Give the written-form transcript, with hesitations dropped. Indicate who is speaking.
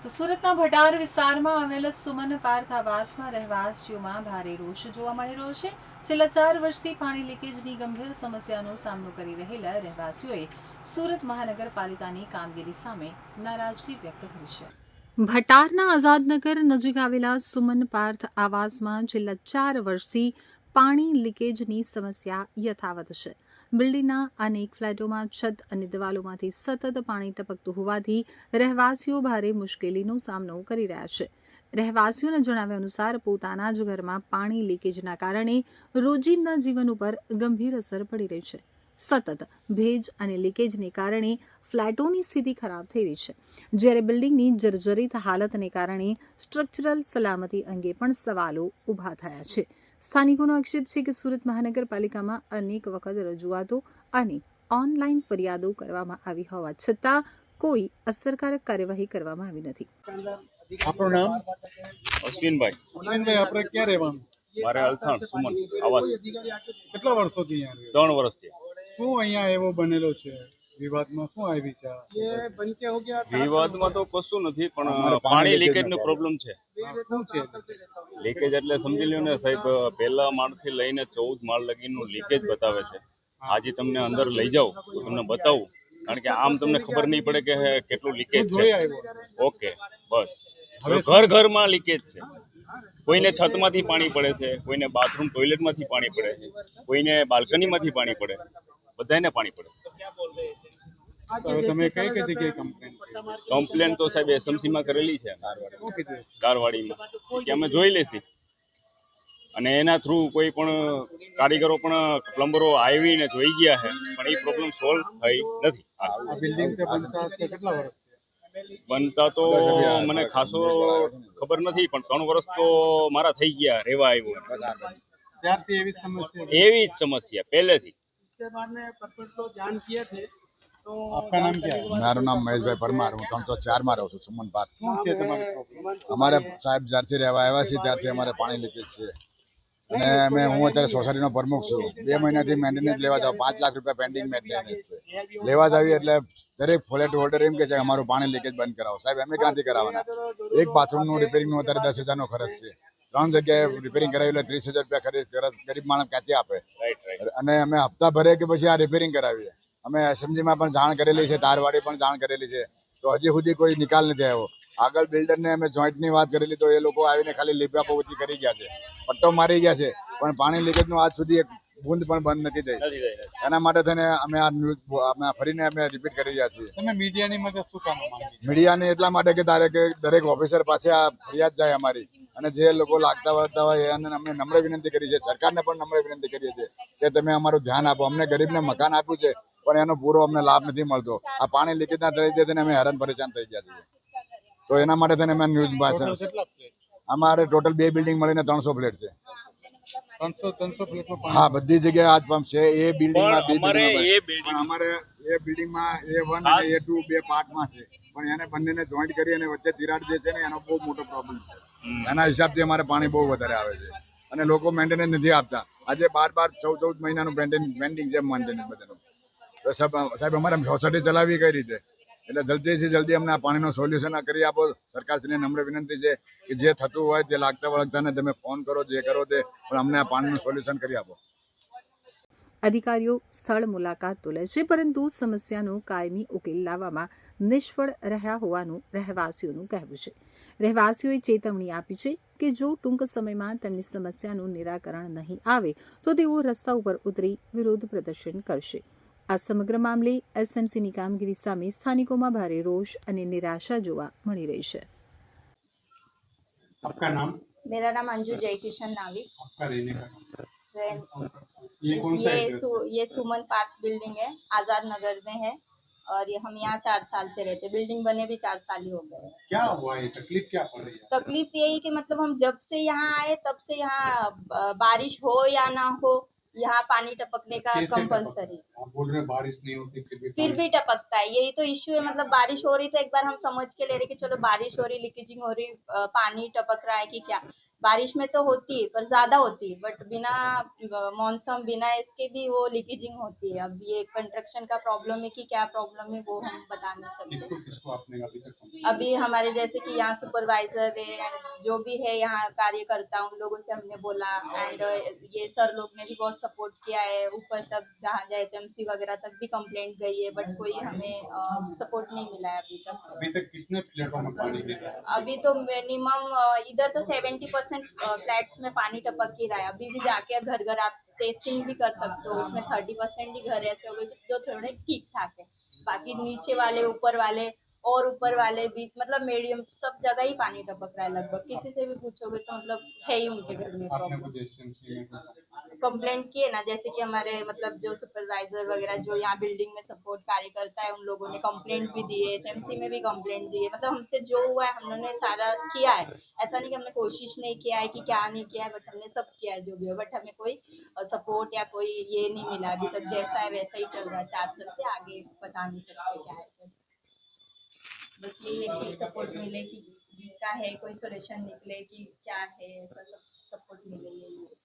Speaker 1: તો સુરતના ભટાર વિસ્તારમાં આવેલા સુમન પાર્થ આવાસમાં રહેવાસીઓમાં ભારે રોષ જોવા મળી રહ્યો છે. છેલ્લા 4 વર્ષથી પાણી લીકેજની ગંભીર સમસ્યાનો સામનો કરી રહેલા રહેવાસીઓએ સુરત મહાનગરપાલિકાની કામગીરી સામે નારાજગી વ્યક્ત કરી છે. ભટારના આઝાદનગર નજીક આવેલા સુમન પાર્થ આવાસમાં છેલ્લા 4 વર્ષથી પાણી લીકેજની સમસ્યા યથાવત છે. બિલ્ડિંગના અનેક ફ્લેટોમાં છત અને દિવાલોમાંથી સતત પાણી ટપકતું હોવાથી રહેવાસીઓ ભારે મુશ્કેલીનો સામનો કરી રહ્યા છે. રહેવાસીઓના જણાવ્યા અનુસાર પોતાના જ ઘરમાં પાણી લીકેજના કારણે રોજિંદા જીવન ઉપર ગંભીર અસર પડી રહી છે. સતત ભેજ અને લીકેજને કારણે ફ્લેટોની સ્થિતિ ખરાબ થઈ રહી છે, જ્યારે બિલ્ડિંગની જર્જરિત હાલતને કારણે સ્ટ્રક્ચરલ સલામતી અંગે પણ સવાલો ઊભા થયા છે. સ્થાનિકોનો આક્ષેપ છે કે સુરત મહાનગરપાલિકામાં અનેક વખત રજૂઆતો અને ઓનલાઈન ફરિયાદો કરવામાં આવી હોવા છતાં કોઈ અસરકારક કાર્યવાહી કરવામાં આવી નથી.
Speaker 2: આપણું નામ?
Speaker 3: અશ્વિનભાઈ.
Speaker 2: અશ્વિનભાઈ, આપણે ક્યાં રહેવાનું?
Speaker 3: મારે અલથાણ સુમન આવાસ.
Speaker 2: કેટલા વર્ષોથી અહીંયા
Speaker 3: 3 વર્ષથી.
Speaker 2: શું અહીંયા એવો બનેલો છે? વિવાદમાં શું આવી છે?
Speaker 3: વિવાદમાં તો કશું નથી, પણ પાણી લીકેજનો પ્રોબ્લેમ છે.
Speaker 2: શું છે?
Speaker 3: લીકેજ એટલે સમજી લ્યો ને સાહેબ, પહેલા માળથી લઈને 14 માળ લગીનું લીકેજ બતાવે છે. આજે તમને અંદર લઈ જાઉં તો તમને બતાવું, કારણ કે આમ તમને ખબર નહીં પડે કે કેટલું લીકેજ છે. ઓકે, બસ. હવે ઘરમાં લીકેજ છે. કોઈને છતમાંથી પાણી પડે છે, કોઈને બાથરૂમ ટોયલેટમાંથી પાણી પડે છે, કોઈને બાલ્કનીમાંથી પાણી પડે, બધાને પાણી પડે.
Speaker 2: હવે તમે કઈ જગ્યાએ
Speaker 3: કમ્પ્લેન તો સાહેબ એસએમસીમાં કરેલી છે, કારવાડીમાં, કે અમે જોઈ લેશી. અને એના થ્રુ કોઈ પણ કારીગરો પણ પ્લમ્બરો આવીને જોઈ ગયા છે, પણ એ પ્રોબ્લેમ સોલ્વ થઈ નથી. બનતા તો મને ખાસો ખબર નથી, પણ 3 વર્ષ તો મારા થઈ ગયા રહેવા આવ્યો. એવી જ સમસ્યા પહેલેથી.
Speaker 2: आपका नाम क्या है?
Speaker 4: મારું નામ મહેશભાઈ પરમાર. હું 304 માં રહું છું, સુમન પાર્ક. અમારે સાહેબ જ્યારથી રહેવા આવ્યા છીએ ત્યારથી અમારે પાણી લીકેજ છે, અને હું અત્યારે સોસાયટીનો પ્રમુખ છું. 2 મહિનાથી મેન્ટેનન્સ લેવા જાવ, 5 લાખ રૂપિયા પેન્ડિંગ મેન્ટેનન્સ છે. લેવા જાવી એટલે દરેક ફ્લેટ હોલ્ડર એમ કે છે અમારું પાણી લીકેજ બંધ કરાવો. સાહેબ અમે ક્યાંથી કરાવવાના? એક બાથરૂમનું રિપેરિંગનું અત્યારે 10,000નો ખર્ચ છે. 3 જગ્યાએ રિપેરિંગ કરાવી એટલે 30,000 રૂપિયા ખર્ચ ગરીબ માણસ ક્યાંથી આપે? અને અમે હપ્તા ભરે કે પછી આ રિપેરિંગ કરાવીએ. અમે એસએમજીમાં પણ જાણ કરેલી છે, તારવાડી પણ જાણ કરેલી છે, તો હજી સુધી કોઈ નિકાલ નથી આવ્યો. આગળ બિલ્ડરને અમે જોઈન્ટની વાત કરેલી, તો એ લોકો આવીને ખાલી લીપાપોતી કરી ગયા છે, પટ્ટો મારી ગયા છે, પણ પાણી લીકેજનું આજ સુધી એક બૂંદ પણ બંધ નથી થઈ. એના માટે થઈને અમે આ ન્યૂઝ ફરીને અમે રિપીટ કરી રહ્યા છીએ.
Speaker 2: તમે મીડિયાની મદદ શું કામ માંગો?
Speaker 4: મીડિયાને એટલા માટે કે દરેક ઓફિસર પાસે આ ફરિયાદ જાય અમારી, અને જે લોકો લાગતા વળગતા હોય એને અમે નમ્ર વિનંતી કરી છે, સરકારને પણ નમ્ર વિનંતી કરીએ છીએ કે તમે અમારું ધ્યાન આપો. અમને ગરીબને મકાન આપ્યું છે, પણ એનો પૂરો અમને લાભ નથી મળતો. આ પાણી લીકેજના લીધે થઈને અમે હેરાન પરેશાન થઈ ગયા છીએ. તો એના માટે થઈને અમે ન્યૂઝ પાસે અમારે ટોટલ 2 બિલ્ડિંગ મળીને 300 ફ્લેટ છે.
Speaker 2: 300 ફ્લેટમાં?
Speaker 4: હા, બધી જગ્યાએ આજ પંપ છે. એ બિલ્ડિંગમાં
Speaker 3: અમારે
Speaker 4: એ બિલ્ડિંગમાં A1 અને A2 2 પાર્ટમાં છે, પણ એને બંનેને જોઈન્ટ કરી અને વચ્ચે તિરાડ જે છે ને એનો બહુ મોટો પ્રોબ્લેમ છે. એના હિસાબથી અમારે પાણી બહુ વધારે આવે છે, અને લોકો મેન્ટેનન્સ નથી આપતા. આજે 12 14 મહિનાનું પેન્ડિંગ છે મેન્ટેનન્સ બધાનું. તો સાહેબ અમારે સોસાયટી ચલાવવી કઈ રીતે? એટલે જલ્દીથી જલ્દી અમને આ પાણીનો સોલ્યુશન કરી આપો. સરકારશ્રીને નમ્ર વિનંતી છે કે જે થતું હોય તે લાગતા વળગતાને તમે ફોન કરો, જે કરો તે, પણ અમને આ પાણીનું સોલ્યુશન કરી આપો.
Speaker 1: અધિકારીઓ સ્થળ મુલાકાત તો લે છે, પરંતુ સમસ્યાનો કાયમી ઉકેલ લાવવામાં નિષ્ફળ રહ્યા હોવાનું રહેવાસીઓનું કહેવું છે. રહેવાસીઓએ ચેતવણી આપી છે કે જો ટૂંક સમયમાં તેમની સમસ્યાનું નિરાકરણ નહીં આવે તો તેઓ રસ્તા ઉપર ઉતરી વિરોધ પ્રદર્શન કરશે. આ સમગ્ર મામલે એસએમસીની કામગીરી સામે સ્થાનિકોમાં ભારે રોષ અને નિરાશા જોવા મળી રહી છે.
Speaker 2: आपका नाम?
Speaker 5: मेरा नाम अंजू जयकिशन नाविक।
Speaker 2: आपका रहने का?
Speaker 5: ये सुमन पार्क बिल्डिंग है, आजाद नगर में है, और ये हम यहाँ 4 साल से रहते। बिल्डिंग बने भी 4 साल ही हो गए।
Speaker 2: क्या हुआ है? तकलीफ क्या पड़ रही है?
Speaker 5: तकलीफ यही कि मतलब हम जब से यहाँ आए तब से यहाँ बारिश हो या ना हो, यहाँ पानी टपकने का कंपलसरी।
Speaker 2: आप बोल रहे बारिश नहीं होती
Speaker 5: फिर भी टपकता है, यही तो इश्यू है। मतलब बारिश हो रही तो एक बार हम समझ के ले रहे कि चलो बारिश हो रही, लीकेजिंग हो रही, पानी टपक रहा है कि क्या, बारिश में तो होती है पर ज्यादा होती है, बट बिना मॉनसून बिना इसके भी वो लीकेजिंग होती है। अब ये कंस्ट्रक्शन का प्रॉब्लम है कि क्या प्रॉब्लम है वो हम बता नहीं सकते।
Speaker 2: किसको किसको आपने अभी तक complaint
Speaker 5: अभी हमारे जैसे कि यहाँ सुपरवाइजर है and जो भी है यहाँ कार्यकर्ता उन लोगों से हमने बोला, एंड ये सर लोग ने भी बहुत सपोर्ट किया है। ऊपर तक जहाँ HMC वगैरह तक भी कंप्लेंट गई है, बट कोई हमें सपोर्ट नहीं मिला है अभी तक।
Speaker 2: अभी तक कितने फ्लैटों में पानी गिर रहा है?
Speaker 5: अभी तो मिनिमम इधर तो 70% फ्लैट्स में पानी टपक ही रहा है। अभी भी जाके घर घर आप टेस्टिंग भी कर सकते हो, उसमें 30% ही घर ऐसे हो गए जो थोड़े ठीक ठाक है। बाकी नीचे वाले ऊपर वाले और ऊपर वाले भी मतलब मीडियम सब जगह ही पानी टपक रहा है लगभग। किसी से भी पूछोगे तो मतलब है ही उनके घर में
Speaker 2: आपने
Speaker 5: प्रॉब्लम।
Speaker 2: कुछ एसएमसी में कुछ
Speaker 5: कंप्लेंट किए ना, जैसे कि हमारे मतलब जो सुपरवाइजर वगैरह जो यहाँ बिल्डिंग में सपोर्ट कार्य करता है उन लोगों ने कंप्लेंट भी दी है, HMC में भी कंप्लेंट दी है। मतलब हमसे जो हुआ है हमने सारा किया है। ऐसा नहीं कि हमने कोशिश नहीं किया है कि क्या नहीं किया है, बट हमने सब किया है जो भी है। बट हमें कोई सपोर्ट या कोई ये नहीं मिला अभी तक। जैसा है वैसा ही चल रहा है 4 साल से, आगे बता नहीं सकते क्या है कैसे। बस यही है कि सपोर्ट मिले कि जिसका है कोई सोल्यूशन निकले कि क्या है, ऐसा सब सपोर्ट मिले यही है।